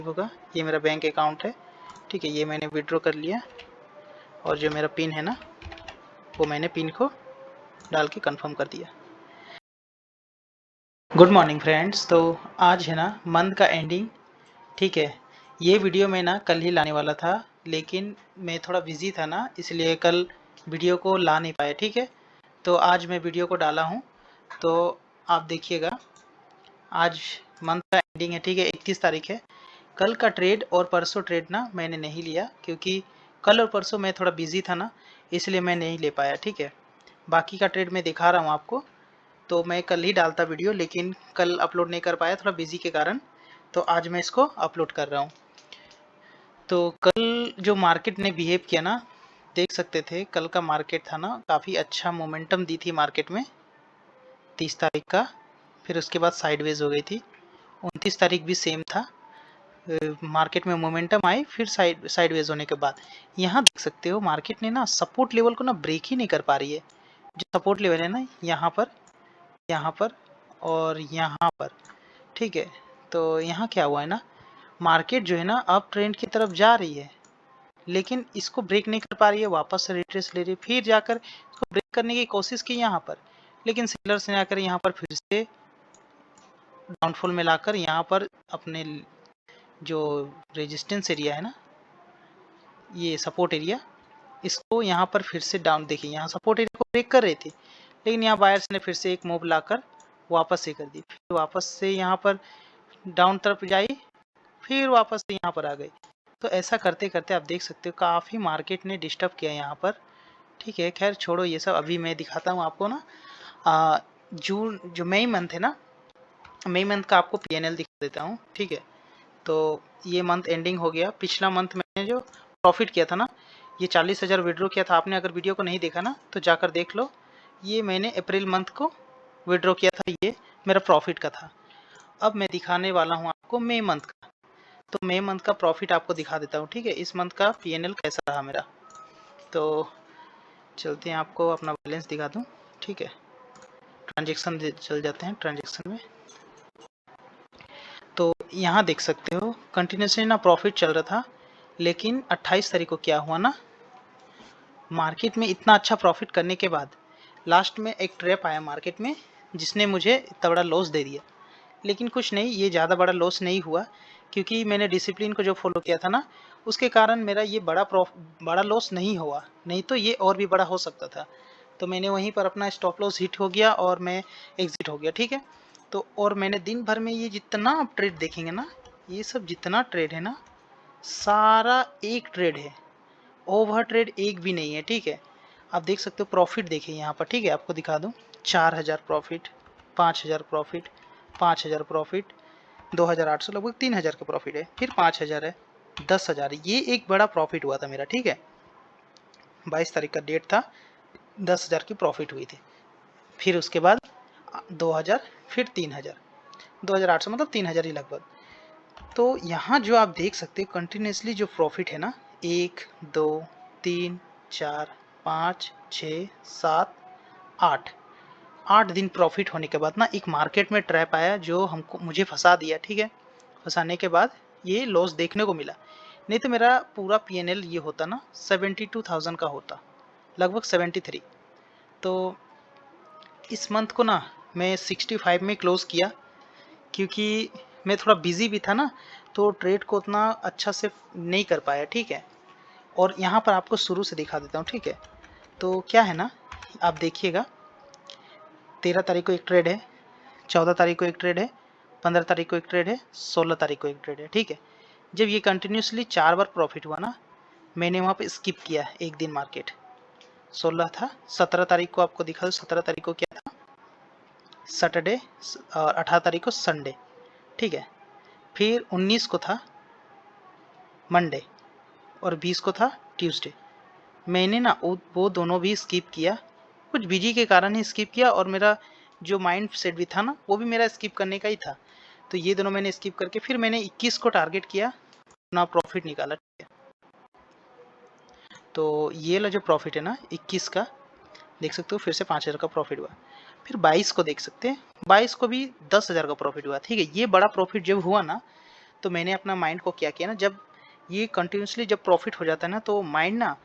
होगा। ये मेरा बैंक अकाउंट है, ठीक है। ये मैंने विड्रॉ कर लिया और जो मेरा पिन है ना, वो मैंने पिन को डाल के कंफर्म कर दिया। Good morning friends. तो आज है ना मंथ का एंडिंग, ठीक है। ये वीडियो मैं ना कल ही लाने वाला था, लेकिन मैं थोड़ा बिजी था ना, इसलिए कल वीडियो को ला नहीं पाया, ठीक है। तो आज मैं वीडियो को डाला हूँ, तो आप देखिएगा। आज मंथ का एंडिंग है, ठीक है, 31 तारीख है। कल का ट्रेड और परसों ट्रेड ना मैंने नहीं लिया, क्योंकि कल और परसों मैं थोड़ा बिजी था ना, इसलिए मैं नहीं ले पाया, ठीक है। बाकी का ट्रेड मैं दिखा रहा हूँ आपको। तो मैं कल ही डालता वीडियो, लेकिन कल अपलोड नहीं कर पाया थोड़ा बिजी के कारण, तो आज मैं इसको अपलोड कर रहा हूँ। तो कल जो मार्केट ने बिहेव किया ना, देख सकते थे कल का मार्केट था ना, काफ़ी अच्छा मोमेंटम दी थी मार्केट में 30 तारीख का। फिर उसके बाद साइडवेज हो गई थी। 29 तारीख भी सेम था, मार्केट में मोमेंटम आई, फिर साइडवेज होने के बाद यहाँ देख सकते हो मार्केट ने ना सपोर्ट लेवल को ना ब्रेक ही नहीं कर पा रही है। जो सपोर्ट लेवल है ना यहाँ पर और यहाँ पर, ठीक है। तो यहाँ क्या हुआ है ना, मार्केट जो है ना अब ट्रेंड की तरफ जा रही है, लेकिन इसको ब्रेक नहीं कर पा रही है, वापस से रिट्रेस ले रही है, फिर जाकर इसको ब्रेक करने की कोशिश की यहाँ पर, लेकिन सेलर्स ने आकर यहाँ पर फिर से डाउनफॉल में लाकर यहाँ पर अपने जो रेजिस्टेंस एरिया है ना, ये सपोर्ट एरिया, इसको यहाँ पर फिर से डाउन, देखिए यहाँ सपोर्ट एरिया को ब्रेक कर रही थी, लेकिन यहाँ बायर्स ने फिर से एक मूव लाकर वापस से कर दी, फिर वापस से यहाँ पर डाउन तरफ जाई, फिर वापस से यहाँ पर आ गई। तो ऐसा करते करते आप देख सकते हो काफ़ी मार्केट ने डिस्टर्ब किया यहाँ पर, ठीक है। खैर छोड़ो ये सब, अभी मैं दिखाता हूँ आपको ना जून जो मई मंथ है ना, मई मंथ का आपको PNL दिखा देता हूँ, ठीक है। तो ये मंथ एंडिंग हो गया। पिछला मंथ मैंने जो प्रॉफिट किया था ना, ये 40,000 विड्रॉ किया था। आपने अगर वीडियो को नहीं देखा ना, तो जाकर देख लो। ये मैंने अप्रैल मंथ को विड्रॉ किया था, ये मेरा प्रॉफिट का था। अब मैं दिखाने वाला हूँ आपको मई मंथ का। तो मई मंथ का प्रॉफिट आपको दिखा देता हूँ, ठीक है। इस मंथ का PNL कैसा रहा मेरा। तो चलते हैं, आपको अपना बैलेंस दिखा दूँ, ठीक है। ट्रांजेक्शन चल जाते हैं ट्रांजेक्शन में। तो यहाँ देख सकते हो कंटिन्यूसली ना प्रॉफिट चल रहा था, लेकिन 28 तारीख को क्या हुआ ना, मार्केट में इतना अच्छा प्रॉफिट करने के बाद लास्ट में एक ट्रैप आया मार्केट में, जिसने मुझे इतना बड़ा लॉस दे दिया। लेकिन कुछ नहीं, ये ज़्यादा बड़ा लॉस नहीं हुआ, क्योंकि मैंने डिसिप्लिन को जो फॉलो किया था ना, उसके कारण मेरा ये बड़ा लॉस नहीं हुआ, नहीं तो ये और भी बड़ा हो सकता था। तो मैंने वहीं पर अपना स्टॉप लॉस हिट हो गया और मैं एग्जिट हो गया, ठीक है। तो और मैंने दिन भर में ये जितना आप ट्रेड देखेंगे ना, ये सब जितना ट्रेड है ना, सारा एक ट्रेड है, ओवर ट्रेड एक भी नहीं है, ठीक है। आप देख सकते हो प्रॉफिट देखिए यहाँ पर, ठीक है। आपको दिखा दूँ 4,000 प्रॉफिट, 5,000 प्रॉफिट, 5,000 प्रॉफिट, 2,800, लगभग 3,000 का प्रॉफिट है, फिर 5,000 है, 10,000। ये एक बड़ा प्रॉफिट हुआ था मेरा, ठीक है। 22 तारीख का डेट था, 10,000 की प्रॉफिट हुई थी। फिर उसके बाद 2,000, फिर 3,000, 2,800, मतलब 3,000 ही लगभग। तो यहाँ जो आप देख सकते हो कंटिन्यूसली जो प्रॉफिट है ना, 1 2 3 4 5 6 7 8, 8 दिन प्रॉफिट होने के बाद ना एक मार्केट में ट्रैप आया जो मुझे फंसा दिया, ठीक है। फंसाने के बाद ये लॉस देखने को मिला, नहीं तो मेरा पूरा PNL ये होता ना 72,000 का होता, लगभग 73। तो इस मंथ को ना मैं 65 में क्लोज़ किया, क्योंकि मैं थोड़ा बिजी भी था ना, तो ट्रेड को उतना अच्छा से नहीं कर पाया, ठीक है। और यहाँ पर आपको शुरू से दिखा देता हूँ, ठीक है। तो क्या है ना, आप देखिएगा 13 तारीख को एक ट्रेड है, 14 तारीख को एक ट्रेड है, 15 तारीख को एक ट्रेड है, 16 तारीख को एक ट्रेड है, ठीक है। जब ये कंटिन्यूसली 4 बार प्रॉफिट हुआ ना, मैंने वहाँ पे स्किप किया एक दिन मार्केट। 16 था, 17 तारीख को आपको दिखा दो, 17 तारीख को क्या था, सैटरडे, और 18 तारीख को संडे, ठीक है। फिर 19 को था मंडे, और 20 को था ट्यूसडे। मैंने ना वो दोनों भी स्किप किया, कुछ बिजी के कारण ही स्किप किया, और मेरा जो माइंड सेट भी था ना, वो भी मेरा स्किप करने का ही था। तो ये दोनों मैंने स्किप करके फिर मैंने 21 को टारगेट किया, अपना प्रॉफिट निकाला, ठीक है। तो ये वाला जो प्रॉफिट है ना 21 का, देख सकते हो फिर से 5,000 का प्रॉफिट हुआ। फिर 22 को देख सकते हैं, 22 को भी 10,000 का प्रॉफिट हुआ, ठीक है। ये बड़ा प्रॉफिट जब हुआ ना, तो मैंने अपना माइंड को क्या किया ना, जब ये कंटिन्यूसली जब प्रॉफिट हो जाता है ना, तो माइंड ना,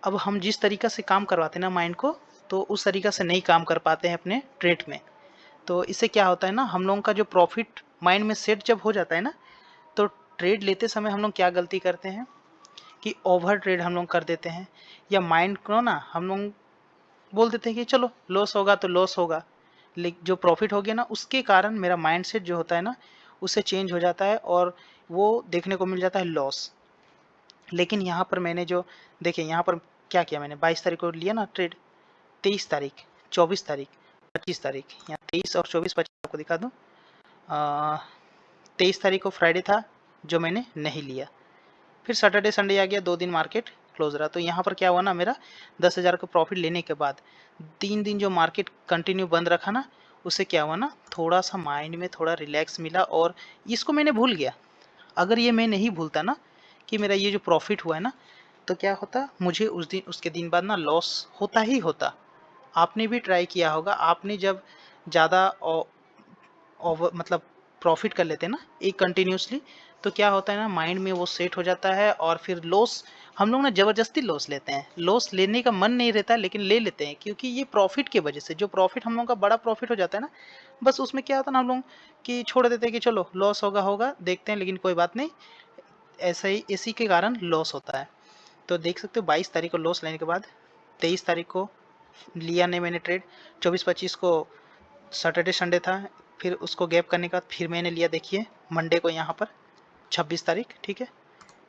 अब हम जिस तरीका से काम करवाते हैं ना माइंड को, तो उस तरीका से नहीं काम कर पाते हैं अपने ट्रेड में। तो इससे क्या होता है ना, हम लोगों का जो प्रॉफिट माइंड में सेट जब हो जाता है ना, तो ट्रेड लेते समय हम लोग क्या गलती करते हैं कि ओवर ट्रेड हम लोग कर देते हैं, या माइंड को ना हम लोग बोल देते हैं कि चलो लॉस होगा तो लॉस होगा, लेकिन जो प्रॉफिट हो गया ना, उसके कारण मेरा माइंड सेट जो होता है ना, उससे चेंज हो जाता है और वो देखने को मिल जाता है लॉस। लेकिन यहाँ पर मैंने जो देखिए यहाँ पर क्या किया, मैंने 22 तारीख को लिया ना ट्रेड, 23 तारीख, 24 तारीख, 25 तारीख, यहाँ 23 और 24 25 आपको दिखा दूँ। 23 तारीख को फ्राइडे था जो मैंने नहीं लिया, फिर सैटरडे संडे आ गया, 2 दिन मार्केट क्लोज रहा। तो यहाँ पर क्या हुआ ना, मेरा 10,000 का प्रॉफिट लेने के बाद 3 दिन जो मार्केट कंटिन्यू बंद रखा ना, उससे क्या हुआ ना, थोड़ा सा माइंड में थोड़ा रिलैक्स मिला और इसको मैंने भूल गया। अगर ये मैं नहीं भूलता ना कि मेरा ये जो प्रॉफिट हुआ है ना, तो क्या होता, मुझे उस दिन उसके दिन बाद ना लॉस होता ही होता। आपने भी ट्राई किया होगा, आपने जब ज़्यादा ओवर मतलब प्रॉफिट कर लेते हैं ना एक कंटिन्यूसली, तो क्या होता है ना, माइंड में वो सेट हो जाता है और फिर लॉस हम लोग ना ज़बरदस्ती लॉस लेते हैं। लॉस लेने का मन नहीं रहता लेकिन ले लेते हैं, क्योंकि ये प्रॉफिट की वजह से, जो प्रॉफिट हम लोगों का बड़ा प्रॉफिट हो जाता है ना, बस उसमें क्या होता है ना, हम लोग कि छोड़ देते हैं कि चलो लॉस होगा होगा देखते हैं, लेकिन कोई बात नहीं, ऐसा ही इसी के कारण लॉस होता है। तो देख सकते हो 22 तारीख को लॉस लेने के बाद 23 तारीख को लिया नहीं मैंने ट्रेड, 24 25 को सैटरडे संडे था, फिर उसको गैप करने के बाद फिर मैंने लिया, देखिए मंडे को यहाँ पर 26 तारीख, ठीक है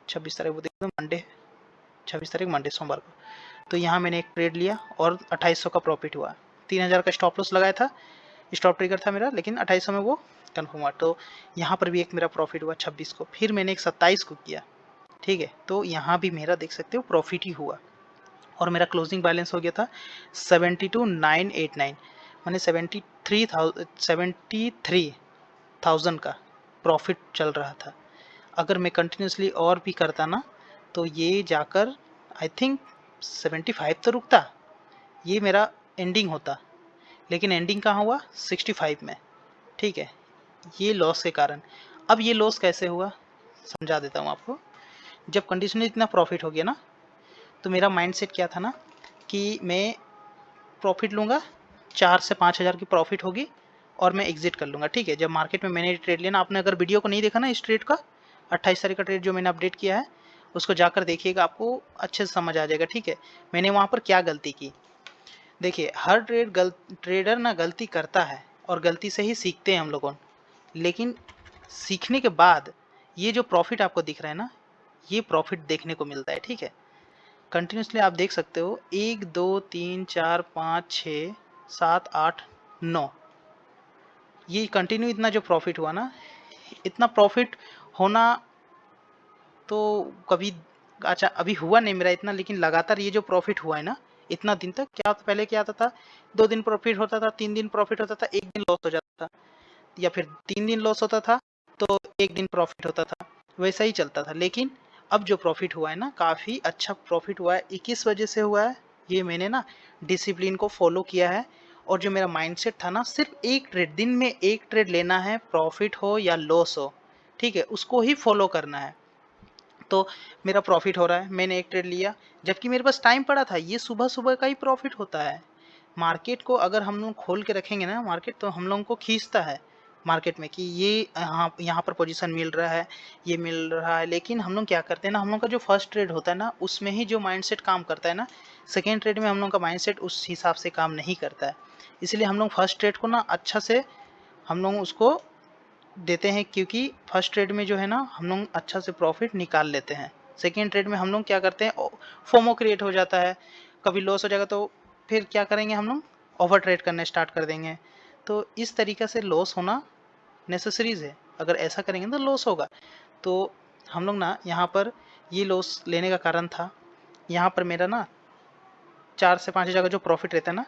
26 तारीख वो देखो मंडे है, 26 तारीख मंडे सोमवार को। तो यहाँ मैंने एक ट्रेड लिया और 2800 का प्रॉफिट हुआ। 3000 का स्टॉप लॉस लगाया था, स्टॉप ट्रिगर था मेरा, लेकिन 2800 में वो कन्फर्म हुआ। तो यहाँ पर भी एक मेरा प्रॉफिट हुआ 26 को, फिर मैंने एक 27 को किया, ठीक है, तो यहाँ भी मेरा देख सकते हो प्रॉफिट ही हुआ और मेरा क्लोजिंग बैलेंस हो गया था 72,989, मैंने 73,000 का प्रॉफिट चल रहा था। अगर मैं कंटिन्यूसली और भी करता ना, तो ये जाकर आई थिंक 75 तो रुकता, ये मेरा एंडिंग होता, लेकिन एंडिंग कहाँ हुआ 65 में, ठीक है, ये लॉस के कारण। अब ये लॉस कैसे हुआ समझा देता हूँ आपको। जब कंडीशनली इतना प्रॉफिट हो गया ना, तो मेरा माइंडसेट क्या था ना कि मैं प्रॉफिट लूँगा, 4 से 5 हज़ार की प्रॉफिट होगी और मैं एग्जिट कर लूँगा, ठीक है। जब मार्केट में मैंने ट्रेड लिया ना, आपने अगर वीडियो को नहीं देखा ना इस ट्रेड का, 28 तारीख का ट्रेड जो मैंने अपडेट किया है, उसको जाकर देखिएगा, आपको अच्छे से समझ आ जाएगा, ठीक है। मैंने वहाँ पर क्या गलती की, देखिए हर ट्रेडर ना गलती करता है और गलती से ही सीखते हैं हम लोगों, लेकिन सीखने के बाद ये जो प्रॉफिट आपको दिख रहा है ना, ये प्रॉफिट देखने को मिलता है, ठीक है। कंटिन्यूसली आप देख सकते हो 1 2 3 4 5 6 7 8 9, ये कंटिन्यू इतना जो प्रॉफिट हुआ ना, इतना प्रॉफिट होना तो कभी, अच्छा अभी हुआ नहीं मेरा इतना, लेकिन लगातार ये जो प्रॉफिट हुआ है ना इतना दिन तक, क्या पहले क्या आता था, 2 दिन प्रॉफिट होता था, 3 दिन प्रॉफिट होता था, 1 दिन लॉस हो जाता था, या फिर 3 दिन लॉस होता था तो 1 दिन प्रॉफिट होता था, वैसा ही चलता था। लेकिन अब जो प्रॉफिट हुआ है ना, काफ़ी अच्छा प्रॉफिट हुआ है, 21 वजह से हुआ है, ये मैंने ना डिसिप्लिन को फॉलो किया है। और जो मेरा माइंडसेट था ना, सिर्फ एक ट्रेड, दिन में एक ट्रेड लेना है, प्रॉफिट हो या लॉस हो, ठीक है, उसको ही फॉलो करना है। तो मेरा प्रॉफिट हो रहा है, मैंने एक ट्रेड लिया, जबकि मेरे पास टाइम पड़ा था, ये सुबह सुबह का ही प्रॉफिट होता है। मार्केट को अगर हम लोग खोल के रखेंगे ना मार्केट, तो हम लोगों को खींचता है मार्केट में कि ये यहाँ पर पोजीशन मिल रहा है, ये मिल रहा है, लेकिन हम लोग क्या करते हैं ना, हम लोग का जो फर्स्ट ट्रेड होता है ना, उसमें ही जो माइंडसेट काम करता है ना, सेकेंड ट्रेड में हम लोग का माइंडसेट उस हिसाब से काम नहीं करता है। इसलिए हम लोग फर्स्ट ट्रेड को ना अच्छा से हम लोग उसको देते हैं, क्योंकि फर्स्ट ट्रेड में जो है ना हम लोग अच्छा से प्रॉफिट निकाल लेते हैं। सेकेंड ट्रेड में हम लोग क्या करते हैं, फोमो क्रिएट हो जाता है, कभी लॉस हो जाएगा तो फिर क्या करेंगे, हम लोग ओवर ट्रेड करने स्टार्ट कर देंगे। तो इस तरीक़े से लॉस होना नेसेसरीज है, अगर ऐसा करेंगे तो लॉस होगा। तो हम लोग ना यहाँ पर ये लॉस लेने का कारण था, यहाँ पर मेरा ना 4 से 5 हज़ार का जो प्रॉफिट रहता है ना,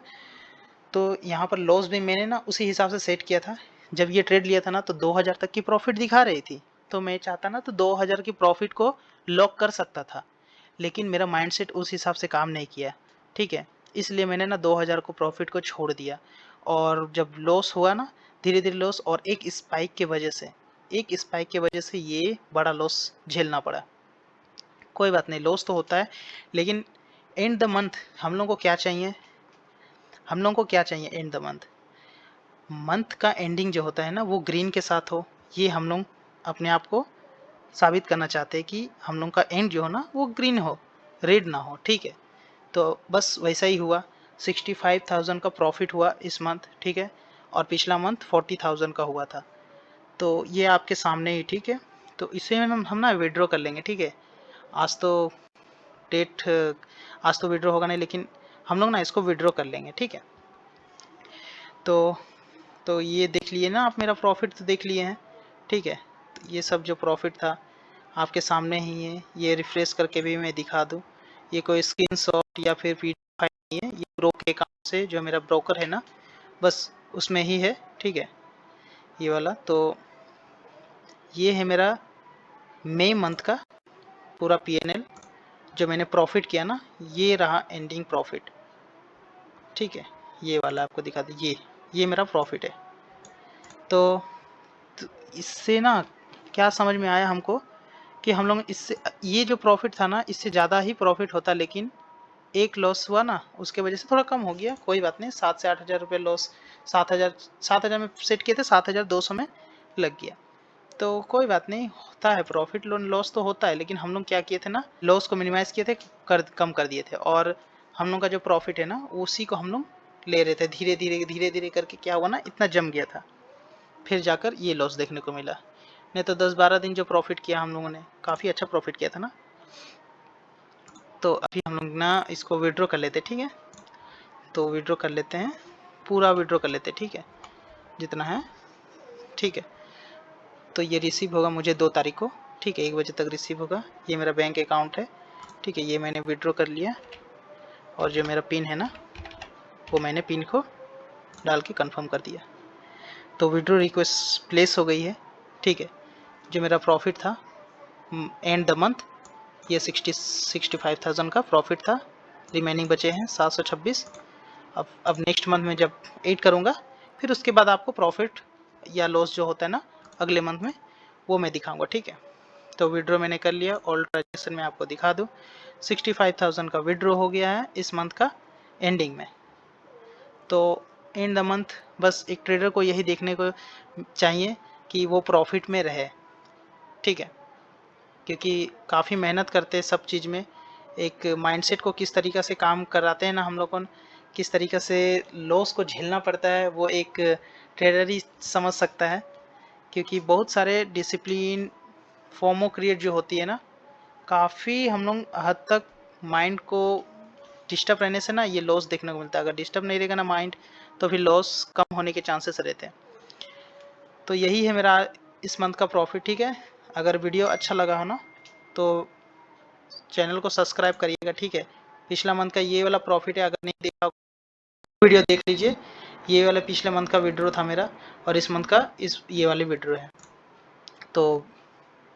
तो यहाँ पर लॉस भी मैंने ना उसी हिसाब से सेट किया था। जब ये ट्रेड लिया था ना, तो 2000 तक की प्रॉफिट दिखा रही थी, तो मैं चाहता ना तो 2000 की प्रॉफिट को लॉक कर सकता था, लेकिन मेरा माइंडसेट उस हिसाब से काम नहीं किया, ठीक है। इसलिए मैंने ना 2000 को प्रॉफिट को छोड़ दिया। और जब लॉस हुआ ना, धीरे धीरे लॉस, और एक स्पाइक की वजह से एक स्पाइक की वजह से ये बड़ा लॉस झेलना पड़ा। कोई बात नहीं, लॉस तो होता है, लेकिन एंड द मंथ हम लोगों को क्या चाहिए, हम लोगों को क्या चाहिए एंड द मंथ, मंथ का एंडिंग जो होता है ना वो ग्रीन के साथ हो। ये हम लोग अपने आप को साबित करना चाहते हैं कि हम लोग का एंड जो हो ना वो ग्रीन हो, रेड ना हो, ठीक है। तो बस वैसा ही हुआ, 65,000 का प्रॉफिट हुआ इस मंथ, ठीक है, और पिछला मंथ 40,000 का हुआ था। तो ये आपके सामने ही, ठीक है। तो इसे हम ना विड्रॉ कर लेंगे, ठीक है। आज तो डेट, आज तो विड्रॉ होगा नहीं, लेकिन हम लोग ना इसको विड्रॉ कर लेंगे, ठीक है। तो ये देख लिए ना आप, मेरा प्रॉफिट तो देख लिए हैं, ठीक है। तो ये सब जो प्रॉफिट था आपके सामने ही है। ये रिफ्रेश करके भी मैं दिखा दूँ, ये कोई स्क्रीनशॉट या फिर पीडीएफ फाइल नहीं है, ये ब्रोकर अकाउंट से जो मेरा ब्रोकर है ना बस उसमें ही है, ठीक है, ये वाला। तो ये है मेरा मई मंथ का पूरा पीएनएल जो मैंने प्रॉफिट किया ना, ये रहा एंडिंग प्रॉफिट, ठीक है। ये वाला आपको दिखा दूँ, ये मेरा प्रॉफिट है। तो इससे ना क्या समझ में आया हमको कि हम लोग इससे, ये जो प्रॉफिट था ना इससे ज़्यादा ही प्रॉफिट होता, लेकिन एक लॉस हुआ ना उसके वजह से थोड़ा कम हो गया। कोई बात नहीं, 7 से 8 हज़ार रुपये लॉस, 7,000 में सेट किए थे, 7,200 में लग गया। तो कोई बात नहीं, होता है, प्रॉफिट लॉस तो होता है, लेकिन हम लोग क्या किए थे ना, लॉस को मिनिमाइज किए थे, कम कर दिए थे, और हम लोग का जो प्रॉफिट है ना उसी को हम लोग ले रहे थे। धीरे धीरे करके क्या हुआ ना, इतना जम गया था, फिर जाकर ये लॉस देखने को मिला। नहीं तो 10-12 दिन जो प्रॉफिट किया हम लोगों ने, काफ़ी अच्छा प्रॉफिट किया था ना। तो अभी हम लोग ना इसको विड्रॉ कर लेते, ठीक है। तो विड्रॉ कर लेते हैं, पूरा विड्रॉ कर लेते हैं, ठीक है, जितना है, ठीक है। तो ये रिसीव होगा मुझे 2 तारीख को, ठीक है, 1 बजे तक रिसीव होगा। ये मेरा बैंक अकाउंट है, ठीक है, ये मैंने विड्रॉ कर लिया, और जो मेरा पिन है ना वो मैंने पिन को डाल के कंफर्म कर दिया। तो विड्रॉ रिक्वेस्ट प्लेस हो गई है, ठीक है। जो मेरा प्रॉफिट था एंड द मंथ, ये 65,000 का प्रॉफिट था, रिमेनिंग बचे हैं 726। अब नेक्स्ट मंथ में जब ऐड करूँगा, फिर उसके बाद आपको प्रॉफिट या लॉस जो होता है ना अगले मंथ में, वो मैं दिखाऊंगा, ठीक है। तो विड्रॉ मैंने कर लिया, ऑल ट्रांजेक्शन में आपको दिखा दूँ, 65,000 का विड्रॉ हो गया है इस मंथ का एंडिंग में। तो एंड द मंथ बस एक ट्रेडर को यही देखने को चाहिए कि वो प्रॉफिट में रहे, ठीक है, क्योंकि काफ़ी मेहनत करते हैं सब चीज़ में। एक माइंडसेट को किस तरीक़े से काम कराते हैं ना हम लोग को, किस तरीक़े से लॉस को झेलना पड़ता है, वो एक ट्रेडर ही समझ सकता है। क्योंकि बहुत सारे डिसिप्लिन, फॉर्मो क्रिएट जो होती है ना, काफ़ी हम लोग हद तक माइंड को डिस्टर्ब रहने से ना ये लॉस देखने को मिलता है। अगर डिस्टर्ब नहीं रहेगा ना माइंड, तो फिर लॉस कम होने के चांसेस रहते हैं। तो यही है मेरा इस मंथ का प्रॉफिट, ठीक है। अगर वीडियो अच्छा लगा हो ना तो चैनल को सब्सक्राइब करिएगा, ठीक है। पिछला मंथ का ये वाला प्रॉफिट है, अगर नहीं देखा वीडियो देख लीजिए। ये वाला पिछले मंथ का विड्रॉ था मेरा, और इस मंथ का ये वाले विड्रॉ है। तो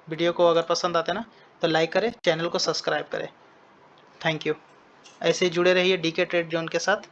वीडियो को अगर पसंद आते ना तो लाइक करें, चैनल को सब्सक्राइब करें। Thank you. ऐसे ही जुड़े रहिए डीके ट्रेड जोन के साथ।